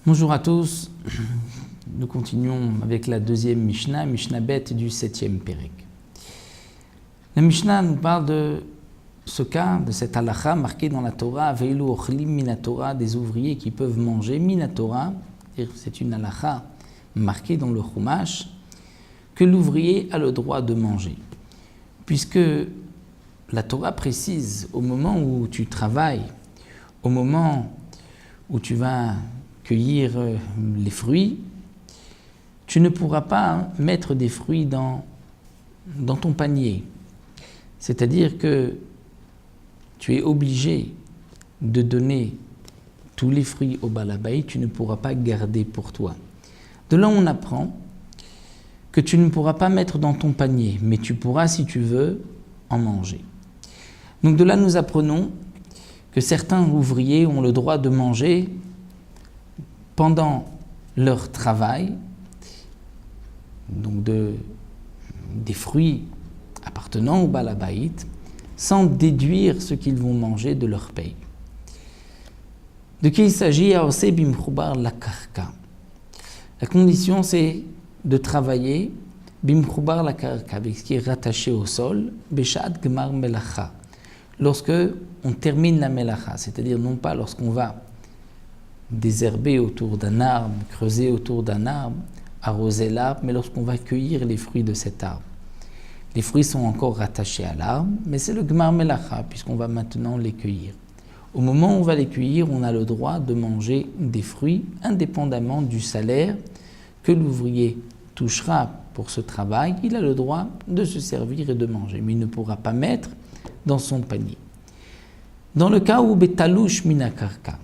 Bonjour à tous, nous continuons avec la deuxième Mishnah, Mishnah Bet du 7e Pérek. La Mishnah nous parle de ce cas, de cette halakha marquée dans la Torah, Veilu ochlim minatora, des ouvriers qui peuvent manger minatora, c'est une halakha marquée dans le Chumash, que l'ouvrier a le droit de manger. Puisque la Torah précise, au moment où tu travailles, au moment où tu vas cueillir les fruits, tu ne pourras pas mettre des fruits dans ton panier. C'est-à-dire que tu es obligé de donner tous les fruits au balabay, tu ne pourras pas garder pour toi. De là, on apprend que tu ne pourras pas mettre dans ton panier, mais tu pourras, si tu veux, en manger. Donc de là, nous apprenons que certains ouvriers ont le droit de manger pendant leur travail, donc des fruits appartenant au balabaït, sans déduire ce qu'ils vont manger de leur paye. De qui il s'agit? La condition, c'est de travailler bimchoubar la karka, avec ce qui est rattaché au sol, beshad gmar melacha, lorsque on termine la melacha, c'est-à-dire non pas lorsqu'on va désherber autour d'un arbre, creuser autour d'un arbre, arroser l'arbre, mais lorsqu'on va cueillir les fruits de cet arbre. Les fruits sont encore rattachés à l'arbre, mais c'est le gmar melacha, puisqu'on va maintenant les cueillir. Au moment où on va les cueillir, on a le droit de manger des fruits indépendamment du salaire que l'ouvrier touchera pour ce travail. Il a le droit de se servir et de manger, mais il ne pourra pas mettre dans son panier. Dans le cas où betalouche minakarka,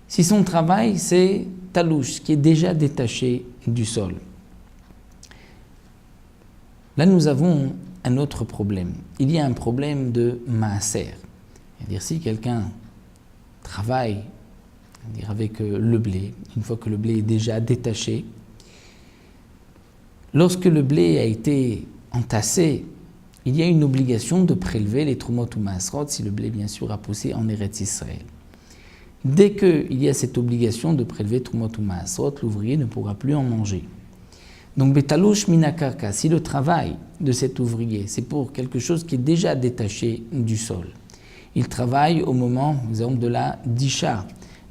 si son travail c'est talouche, qui est déjà détaché du sol, là nous avons un autre problème. Il y a un problème de maaser. C'est-à-dire si quelqu'un travaille avec le blé, une fois que le blé est déjà détaché, lorsque le blé a été entassé, il y a une obligation de prélever les trumot ou maasrot si le blé bien sûr a poussé en Eretz Israël. Dès qu'il y a cette obligation de prélever trumot ou maasrot, l'ouvrier ne pourra plus en manger. Donc betalouche minakarka, si le travail de cet ouvrier c'est pour quelque chose qui est déjà détaché du sol, il travaille au moment, par exemple, de la disha,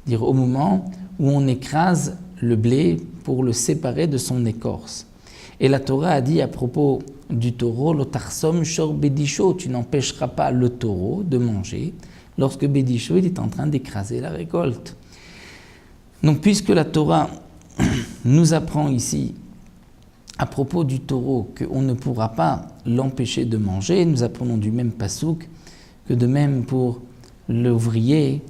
dire au moment où on écrase le blé pour le séparer de son écorce. Et la Torah a dit à propos du taureau, l'otarsom shor bedisho, tu n'empêcheras pas le taureau de manger lorsque bedisho il est en train d'écraser la récolte. Donc puisque la Torah nous apprend ici à propos du taureau qu'on ne pourra pas l'empêcher de manger, nous apprenons du même pasouk que de même pour l'ouvrier,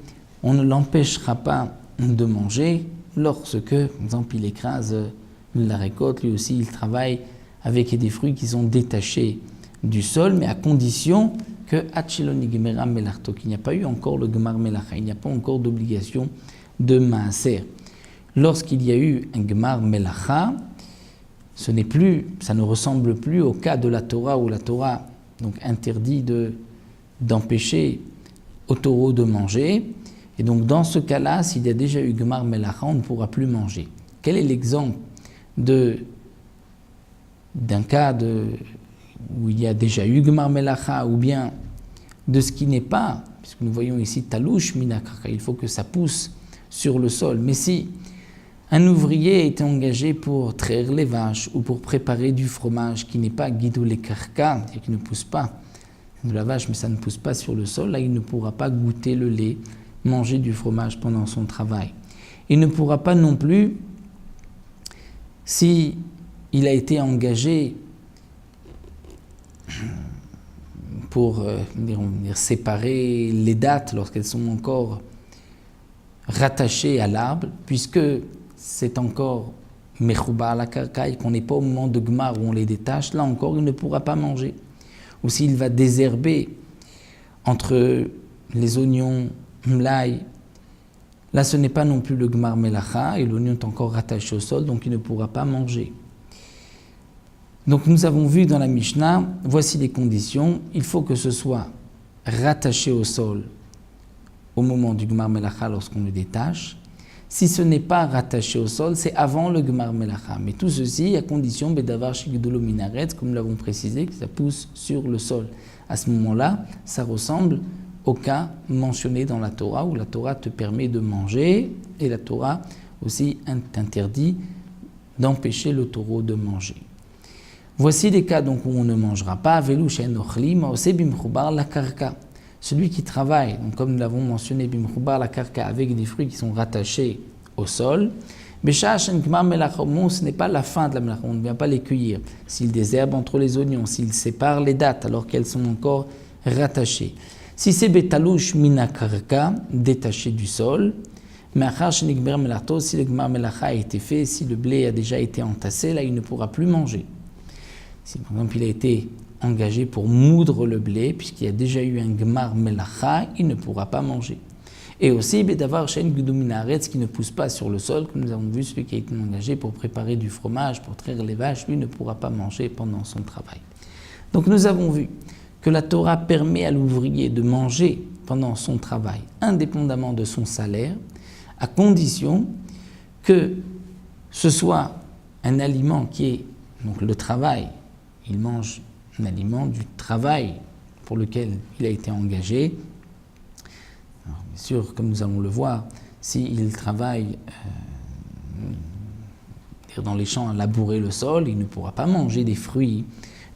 on ne l'empêchera pas de manger lorsque, par exemple, il écrase la récolte, lui aussi il travaille avec des fruits qui sont détachés du sol, mais à condition que qu'il n'y a pas eu encore le gmar melacha, il n'y a pas encore d'obligation de maaser. Lorsqu'il y a eu un gmar melacha, ça ne ressemble plus au cas de la Torah où la Torah donc interdit d'empêcher au taureau de manger. Et donc dans ce cas-là, s'il y a déjà eu gmar melacha, on ne pourra plus manger. Quel est l'exemple d'un cas où il y a déjà eu gmar melacha, ou bien de ce qui n'est pas, puisque nous voyons ici talouche minakarka, il faut que ça pousse sur le sol. Mais si un ouvrier est engagé pour traire les vaches ou pour préparer du fromage qui n'est pas guidoulé karka, c'est-à-dire qui ne pousse pas de la vache, mais ça ne pousse pas sur le sol, là il ne pourra pas goûter le lait, manger du fromage pendant son travail. Il ne pourra pas non plus, si il a été engagé pour séparer les dattes lorsqu'elles sont encore rattachées à l'arbre, puisque c'est encore mechouba à la karka et qu'on n'est pas au moment de gmar où on les détache, là encore il ne pourra pas manger. Ou s'il va désherber entre les oignons, mlaï, là ce n'est pas non plus le gmar melacha et l'oignon est encore rattaché au sol, donc il ne pourra pas manger. Donc nous avons vu dans la Mishnah, voici les conditions, il faut que ce soit rattaché au sol au moment du Gmar Melacha lorsqu'on le détache. Si ce n'est pas rattaché au sol, c'est avant le Gmar Melacha. Mais tout ceci à condition, Bedavar Shigdolo Minaret, comme nous l'avons précisé, que ça pousse sur le sol. À ce moment-là, ça ressemble au cas mentionné dans la Torah, où la Torah te permet de manger, et la Torah aussi t'interdit d'empêcher le taureau de manger. Voici les cas donc où on ne mangera pas. Celui qui travaille, donc comme nous l'avons mentionné, bimchoubar la karka, avec des fruits qui sont rattachés au sol, ce n'est pas la fin de la melacha, on ne vient pas les cueillir. S'il désherbe entre les oignons, s'il sépare les dattes alors qu'elles sont encore rattachées. Si c'est betalouche mina karka, détaché du sol, mais si le gmar melacha a été fait, si le blé a déjà été entassé, là il ne pourra plus manger. Si par exemple il a été engagé pour moudre le blé, puisqu'il y a déjà eu un gmar melacha, il ne pourra pas manger. Et aussi, bedavar shen guduminaretz, qui ne pousse pas sur le sol, comme nous avons vu, celui qui a été engagé pour préparer du fromage, pour traire les vaches, lui ne pourra pas manger pendant son travail. Donc nous avons vu que la Torah permet à l'ouvrier de manger pendant son travail, indépendamment de son salaire, à condition que ce soit un aliment qui est, donc le travail, il mange un aliment du travail pour lequel il a été engagé. Alors, bien sûr, comme nous allons le voir, s'il travaille dans les champs à labourer le sol, il ne pourra pas manger des fruits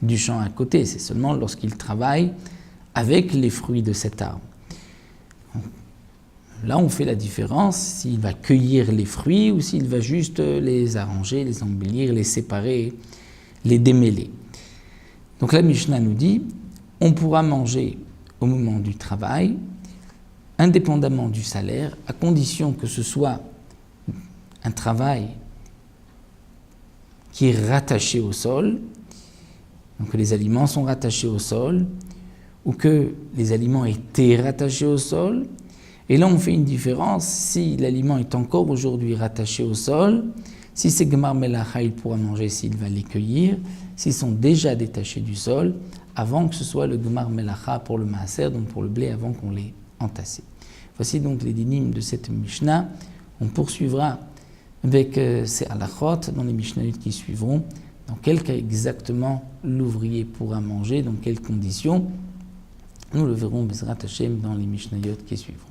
du champ à côté. C'est seulement lorsqu'il travaille avec les fruits de cet arbre. Là, on fait la différence s'il va cueillir les fruits ou s'il va juste les arranger, les embellir, les séparer, les démêler. Donc la Mishnah nous dit, on pourra manger au moment du travail, indépendamment du salaire, à condition que ce soit un travail qui est rattaché au sol, donc que les aliments sont rattachés au sol, ou que les aliments étaient rattachés au sol. Et là, on fait une différence, si l'aliment est encore aujourd'hui rattaché au sol, si c'est Gmar Melacha, il pourra manger s'il va les cueillir, s'ils sont déjà détachés du sol, avant que ce soit le Gmar Melacha pour le Maaser, donc pour le blé, avant qu'on l'ait entassé. Voici donc les dynimes de cette Mishnah. On poursuivra avec ces halachot dans les Mishnayot qui suivront. Dans quel cas exactement l'ouvrier pourra manger, dans quelles conditions. Nous le verrons Bezrat Hashem dans les Mishnayot qui suivront.